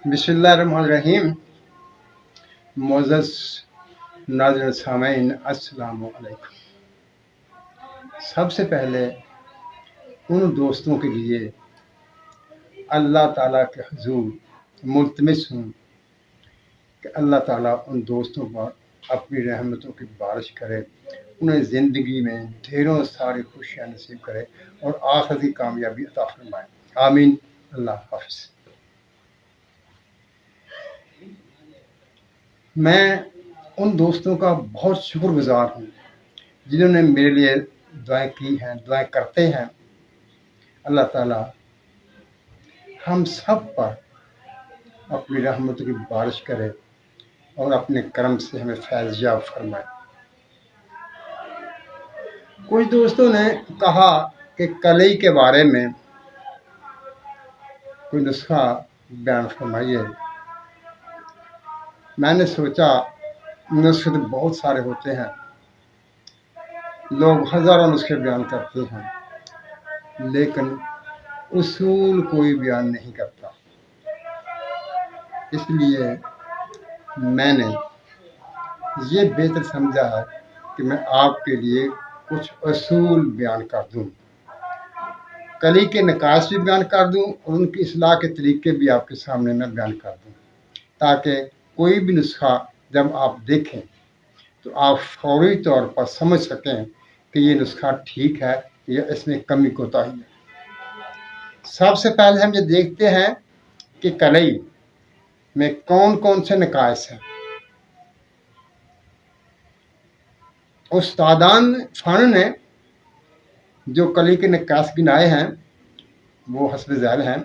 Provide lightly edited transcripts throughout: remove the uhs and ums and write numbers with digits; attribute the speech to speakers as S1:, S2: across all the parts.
S1: बिस्मिल्लाहिर्रहमानिर्रहीम। मुअज़्ज़ज़ नाज़रीन सामीन, अस्सलामु अलैकुम। सबसे पहले उन दोस्तों के लिए अल्लाह ताला के हुज़ूर मुल्तमिस हूँ कि अल्लाह ताला उन दोस्तों पर अपनी रहमतों की बारिश करे, उन्हें ज़िंदगी में ढेरों सारी खुशियाँ नसीब करे और आखिरत की कामयाबी अता फरमाए। आमीन। अल्लाह हाफ़िज़। मैं उन दोस्तों का बहुत शुक्रगुज़ार हूँ जिन्होंने मेरे लिए दुआएं की हैं, दुआएं करते हैं। अल्लाह ताला हम सब पर अपनी रहमतों की बारिश करे और अपने करम से हमें फैज़याब फरमाए। कुछ दोस्तों ने कहा कि कलई के बारे में कोई नुस्खा बयान फरमाइए। मैंने सोचा नुस्खे तो बहुत सारे होते हैं, लोग हज़ारों नुस्खे बयान करते हैं, लेकिन उसूल कोई बयान नहीं करता। इसलिए मैंने ये बेहतर समझा है कि मैं आपके लिए कुछ असूल बयान कर दूं, कली के नकाश भी बयान कर दूं और उनकी इस्लाह के तरीके भी आपके सामने मैं बयान कर दूं, ताकि कोई भी नुस्खा जब आप देखें तो आप फौरी तौर पर समझ सकें कि ये नुस्खा ठीक है या इसमें कमी कोताही है। सबसे पहले हम ये देखते हैं कि कलई में कौन कौन से नकाश हैं। उस्तादान फ़न ने जो कली के नकाश गिनाए हैं वो हस्ब ज़ैल हैं।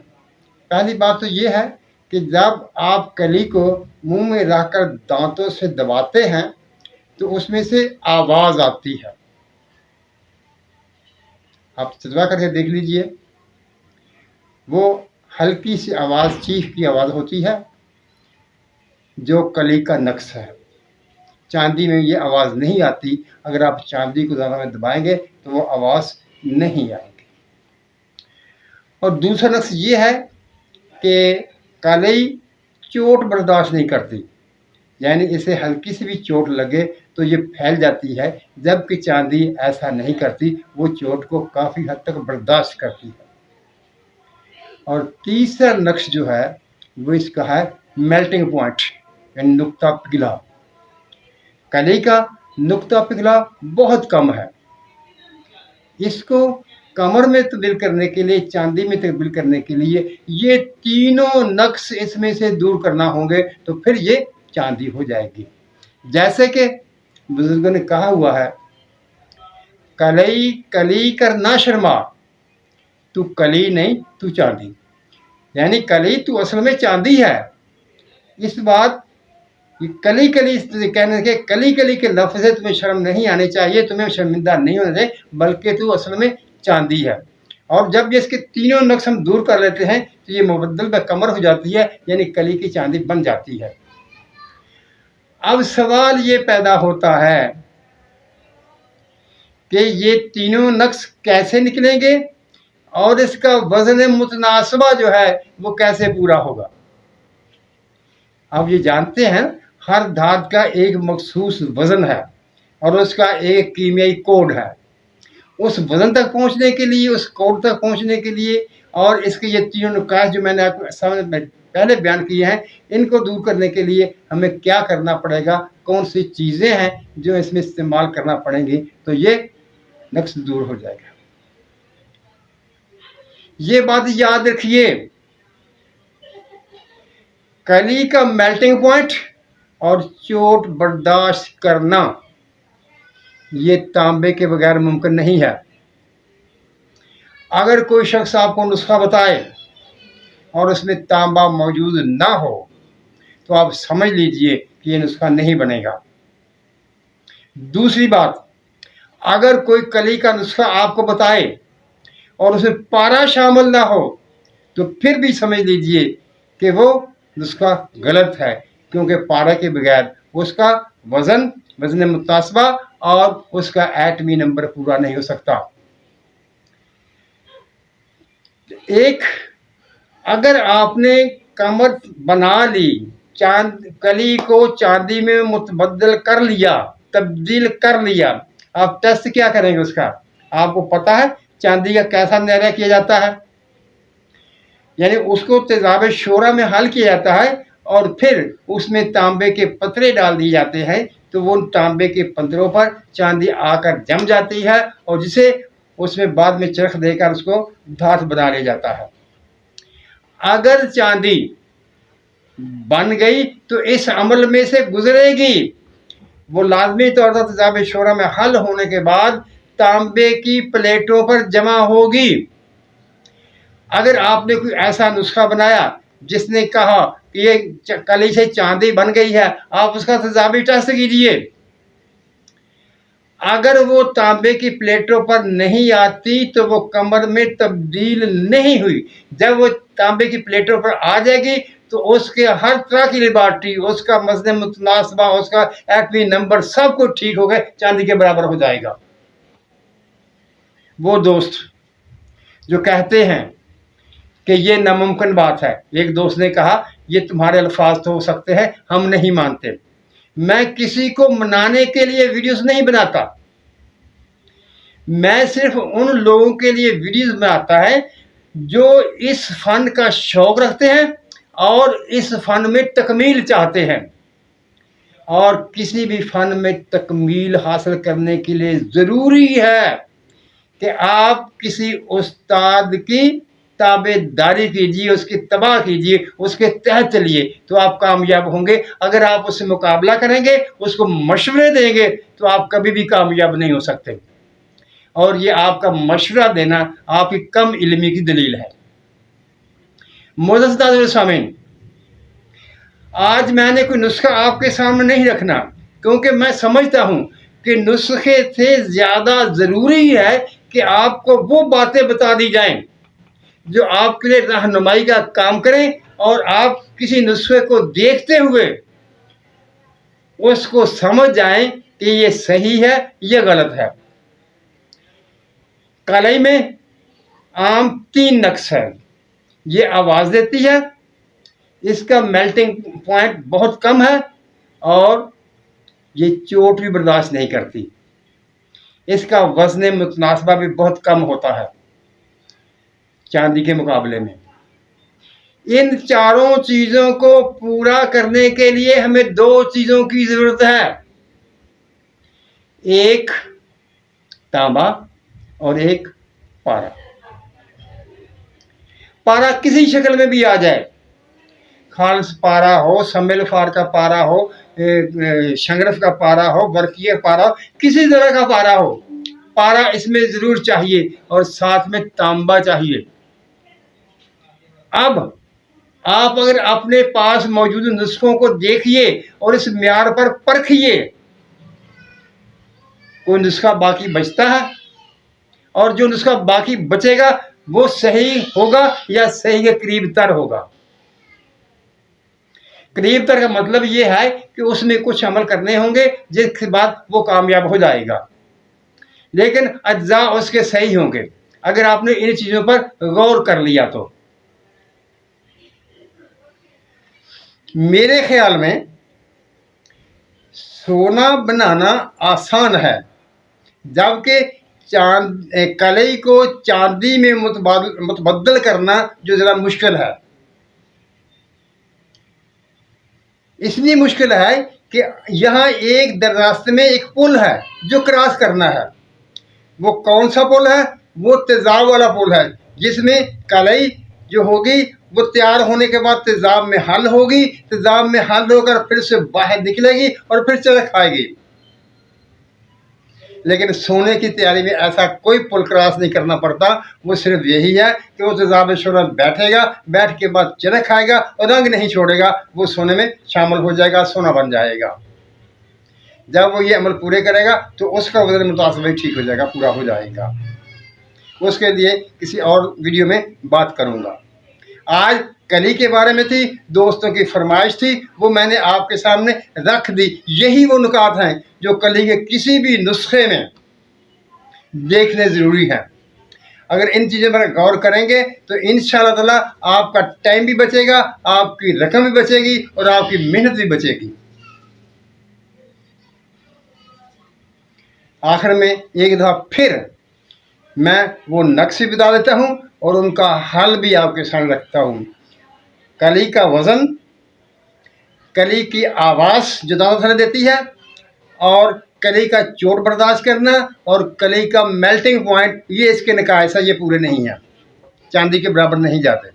S1: पहली बात तो ये है कि जब आप कली को मुंह में रखकर दांतों से दबाते हैं तो उसमें से आवाज़ आती है। आप तजुर्बा करके देख लीजिए, वो हल्की सी आवाज़, चीख की आवाज़ होती है, जो कली का नक्श है। चांदी में ये आवाज़ नहीं आती। अगर आप चांदी को ज़्यादा में दबाएंगे तो वो आवाज़ नहीं आएगी। और दूसरा नक्श ये है कि कलई चोट बर्दाश्त नहीं करती, यानी इसे हल्की सी भी चोट लगे तो ये फैल जाती है, जबकि चांदी ऐसा नहीं करती, वो चोट को काफ़ी हद तक बर्दाश्त करती है। और तीसरा नक्श जो है वो इसका है मेल्टिंग पॉइंट, यानी नुक्ता पिघला। कली का नुक्ता पिघला बहुत कम है। इसको कमर में तब्दील करने के लिए, चांदी में तब्दील करने के लिए ये तीनों नक्श इसमें से दूर करना होंगे, तो फिर ये चांदी हो जाएगी। जैसे कि बुजुर्गों ने कहा हुआ है, कलई कली कर ना शर्मा, तू कली नहीं तू चांदी। यानी कली तू असल में चांदी है। इस बात कली कली कहने के कली कली के लफ्ज़ से तुम्हें शर्म नहीं आनी चाहिए, तुम्हें शर्मिंदा नहीं होना चाहिए, बल्कि तू असल में चांदी है। और जब ये इसके तीनों नक्श हम दूर कर लेते हैं तो ये मुबद्दल ब कमर हो जाती है, यानी कली की चांदी बन जाती है। अब सवाल ये पैदा होता है कि ये तीनों नक्श कैसे निकलेंगे और इसका वज़न मुतनासबा जो है वो कैसे पूरा होगा। अब ये जानते हैं हर धात का एक मखसूस वज़न है और उसका एक कीमियाई कोड है। उस वज़न तक पहुंचने के लिए, उस कोड तक पहुंचने के लिए, और इसके ये तीनों नुकात जो मैंने आपके सामने पहले बयान किए हैं, इनको दूर करने के लिए हमें क्या करना पड़ेगा, कौन सी चीज़ें हैं जो इसमें इस्तेमाल करना पड़ेंगी, तो ये नक्श दूर हो जाएगा। ये बात याद रखिए, कली का मेल्टिंग पॉइंट और चोट बर्दाश्त करना ये तांबे के बगैर मुमकिन नहीं है। अगर कोई शख्स आपको नुस्खा बताए और उसमें तांबा मौजूद ना हो तो आप समझ लीजिए कि ये नुस्खा नहीं बनेगा। दूसरी बात, अगर कोई कली का नुस्खा आपको बताए और उसमें पारा शामिल ना हो तो फिर भी समझ लीजिए कि वो नुस्खा गलत है, क्योंकि पारा के बगैर उसका वज़न मुतासबा और उसका एटमी नंबर पूरा नहीं हो सकता। एक, अगर आपने कमर बना ली, कली को चांदी में मुतबद्दल कर लिया, तब्दील कर लिया। आप टेस्ट क्या करेंगे उसका? आपको पता है चांदी का कैसा निर्णय किया जाता है? यानी उसको तेजाब शोरा में हल किया जाता है और फिर उसमें तांबे के पत्थरे डाल दिए जाते हैं, तो वो तांबे के पत्थरों पर चांदी आकर जम जाती है और जिसे उसमें बाद में चरख देकर उसको धातु बना लिया जाता है। अगर चांदी बन गई तो इस अमल में से गुजरेगी, वो लाजमी तौर पर तेजाब शोरा में हल होने के बाद तांबे की प्लेटों पर जमा होगी। अगर आपने कोई ऐसा नुस्खा बनाया जिसने कहा कि ये कली से चांदी बन गई है, आप उसका तेजाबी टेस्ट कीजिए। अगर वो तांबे की प्लेटों पर नहीं आती तो वो कमर में तब्दील नहीं हुई। जब वो तांबे की प्लेटों पर आ जाएगी तो उसके हर तरह की लिबार्टी, उसका मज़न मुतनासबा, उसका एटमी नंबर सब कुछ ठीक हो गए, चांदी के बराबर हो जाएगा। वो दोस्त जो कहते हैं कि ये नामुमकिन बात है, एक दोस्त ने कहा ये तुम्हारे अल्फाज तो हो सकते हैं, हम नहीं मानते। मैं किसी को मनाने के लिए वीडियोस नहीं बनाता, मैं सिर्फ उन लोगों के लिए वीडियोस बनाता है जो इस फन का शौक रखते हैं और इस फन में तकमील चाहते हैं। और किसी भी फन में तकमील हासिल करने के लिए ज़रूरी है कि आप किसी उस्ताद की ताबेदारी कीजिए, उसकी तबाह कीजिए, उसके तहत चलिए, तो आप कामयाब होंगे। अगर आप उससे मुकाबला करेंगे, उसको मशवरे देंगे, तो आप कभी भी कामयाब नहीं हो सकते। और ये आपका मशवरा देना आपकी कम इल्मी की दलील है। मोअज़्ज़ज़ सामीन, आज मैंने कोई नुस्खा आपके सामने नहीं रखना, क्योंकि मैं समझता हूँ कि नुस्खे से ज़्यादा ज़रूरी है कि आपको वो बातें बता दी जाएं जो आपके लिए रहनुमाई का काम करें और आप किसी नुस्खे को देखते हुए उसको समझ जाएं कि ये सही है या गलत है। कलाई में आम 3 नक्स है। ये आवाज़ देती है, इसका मेल्टिंग पॉइंट बहुत कम है और ये चोट भी बर्दाश्त नहीं करती। इसका वज़न मुतनासबा भी बहुत कम होता है चांदी के मुकाबले में। इन चारों चीज़ों को पूरा करने के लिए हमें 2 चीज़ों की ज़रूरत है, एक तांबा और एक पारा। पारा किसी शक्ल में भी आ जाए, खालिस पारा हो, सम्मिल फार का पारा हो, शंगरफ का पारा हो, बरकिया पारा हो, किसी तरह का पारा हो, पारा इसमें ज़रूर चाहिए और साथ में तांबा चाहिए। अब आप अगर अपने पास मौजूद नुस्खों को देखिए और इस म्यार पर परखिए, कोई नुस्खा बाकी बचता है और जो नुस्खा बाकी बचेगा वो सही होगा या सही के करीब तर होगा। करीब तर का मतलब ये है कि उसमें कुछ अमल करने होंगे जिसके बाद वो कामयाब हो जाएगा, लेकिन अज्जा उसके सही होंगे अगर आपने इन चीज़ों पर गौर कर लिया तो। मेरे ख्याल में सोना बनाना आसान है, जबकि कलई को चांदी में मुतबद्दल करना जो ज़रा मुश्किल है। इसलिए मुश्किल है कि यहाँ एक रास्ते में एक पुल है जो क्रॉस करना है। वो कौन सा पुल है? वो तेज़ाब वाला पुल है, जिसमें कलई जो होगी वो तैयार होने के बाद तेज़ाब में हल होगी, तेज़ाब में हल होकर फिर से बाहर निकलेगी और फिर चरख खाएगी। लेकिन सोने की तैयारी में ऐसा कोई पुल क्रॉस नहीं करना पड़ता। वो सिर्फ यही है कि वो तेज़ाब शोरा बैठेगा, बैठ के बाद चरख खाएगा और रंग नहीं छोड़ेगा, वो सोने में शामिल हो जाएगा, सोना बन जाएगा। जब वो ये अमल पूरे करेगा तो उसका वज़न मुतासब ठीक हो जाएगा, पूरा हो जाएगा। उसके लिए किसी और वीडियो में बात करूँगा। आज कली के बारे में थी, दोस्तों की फरमाइश थी, वो मैंने आपके सामने रख दी। यही वो नुकात हैं जो कली के किसी भी नुस्खे में देखने ज़रूरी हैं। अगर इन चीज़ों पर गौर करेंगे तो इंशाअल्लाह ताला आपका टाइम भी बचेगा, आपकी रकम भी बचेगी और आपकी मेहनत भी बचेगी। आखिर में एक दफ़ा फिर मैं वो नक्श भी बता देता हूँ और उनका हल भी आपके सामने रखता हूँ। कली का वज़न, कली की आवाज़ जो दाना देती है, और कली का चोट बर्दाश्त करना, और कली का मेल्टिंग पॉइंट, ये इसके निकायसा ये पूरे नहीं हैं, चांदी के बराबर नहीं जाते।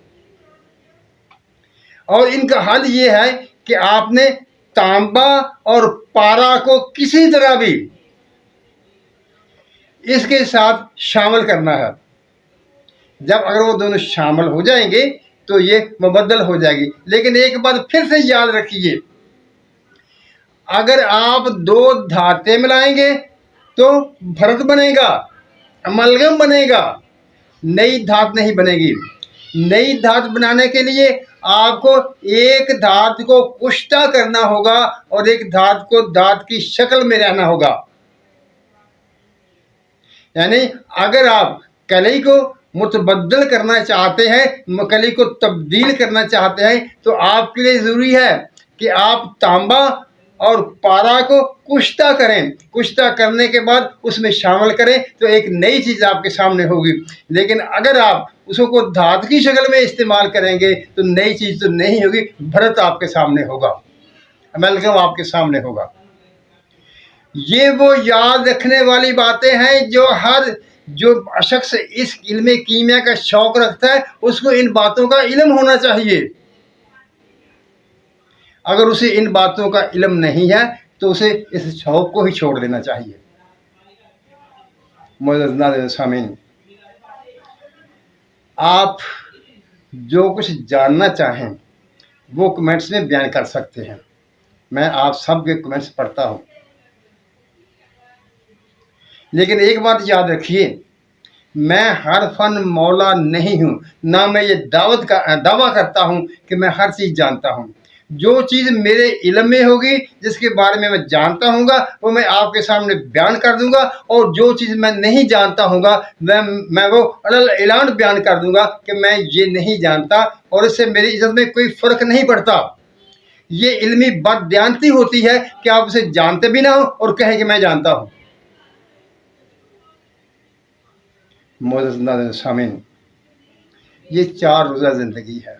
S1: और इनका हल ये है कि आपने तांबा और पारा को किसी तरह भी इसके साथ शामिल करना है। जब अगर वो दोनों शामिल हो जाएंगे तो ये मुबद्दल हो जाएगी। लेकिन एक बात फिर से याद रखिए, अगर आप दो धातें मिलाएंगे तो भरत बनेगा, अमलगम बनेगा, नई धात नहीं बनेगी। नई धात बनाने के लिए आपको एक धात को कुश्ता करना होगा और एक धात को धात की शक्ल में रहना होगा। यानी अगर आप कली को मुतबद्दल करना चाहते हैं, कली को तब्दील करना चाहते हैं, तो आपके लिए ज़रूरी है कि आप तांबा और पारा को कुश्ता करें। कुश्ता करने के बाद उसमें शामिल करें तो एक नई चीज़ आपके सामने होगी। लेकिन अगर आप उसको धात की शक्ल में इस्तेमाल करेंगे तो नई चीज़ तो नहीं होगी, भरत आपके सामने होगा, अमलगम आपके सामने होगा। ये वो याद रखने वाली बातें हैं जो शख्स इस इल्म कीमिया का शौक़ रखता है, उसको इन बातों का इल्म होना चाहिए। अगर उसे इन बातों का इल्म नहीं है तो उसे इस शौक़ को ही छोड़ देना चाहिए। मोअज़्ज़ज़ नाज़रीन सामीन, आप जो कुछ जानना चाहें वो कमेंट्स में बयान कर सकते हैं। मैं आप सब के कमेंट्स पढ़ता हूँ। लेकिन एक बात याद रखिए, मैं हर फन मौला नहीं हूँ, ना मैं ये दावा करता हूँ कि मैं हर चीज़ जानता हूँ। जो चीज़ मेरे इल्म में होगी, जिसके बारे में मैं जानता हूँगा, वो मैं आपके सामने बयान कर दूँगा, और जो चीज़ मैं नहीं जानता हूँगा मैं वो अलल ऐलान बयान कर दूँगा कि मैं ये नहीं जानता, और इससे मेरी इज़्ज़त में कोई फ़र्क नहीं पड़ता। ये इल्मी बददियानती होती है कि आप उसे जानते भी ना हो और कहें कि मैं जानता हूँ। मोअज़्ज़ज़ नाज़रीन सामीन, ये 4 रोज़ा ज़िंदगी है।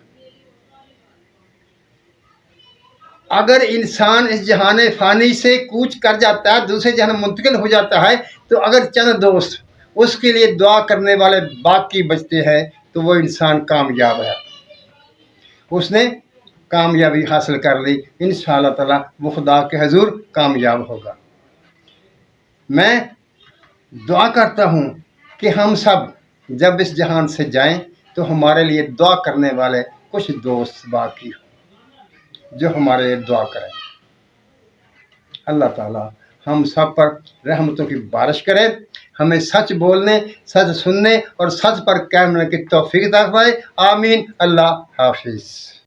S1: अगर इंसान इस जहान फ़ानी से कूच कर जाता है, दूसरे जहान मुंतकिल हो जाता है, तो अगर चंद दोस्त उसके लिए दुआ करने वाले बाकी बचते हैं तो वो इंसान कामयाब है, उसने कामयाबी हासिल कर ली। इंशाअल्लाह ताला वो खुदा के हुज़ूर कामयाब होगा। मैं दुआ करता हूँ कि हम सब जब इस जहान से जाएं तो हमारे लिए दुआ करने वाले कुछ दोस्त बाकी हों जो हमारे लिए दुआ करें। अल्लाह ताला हम सब पर रहमतों की बारिश करे, हमें सच बोलने, सच सुनने और सच पर कायम रहने की तौफीक अता फरमाए। आमीन। अल्लाह हाफिज़।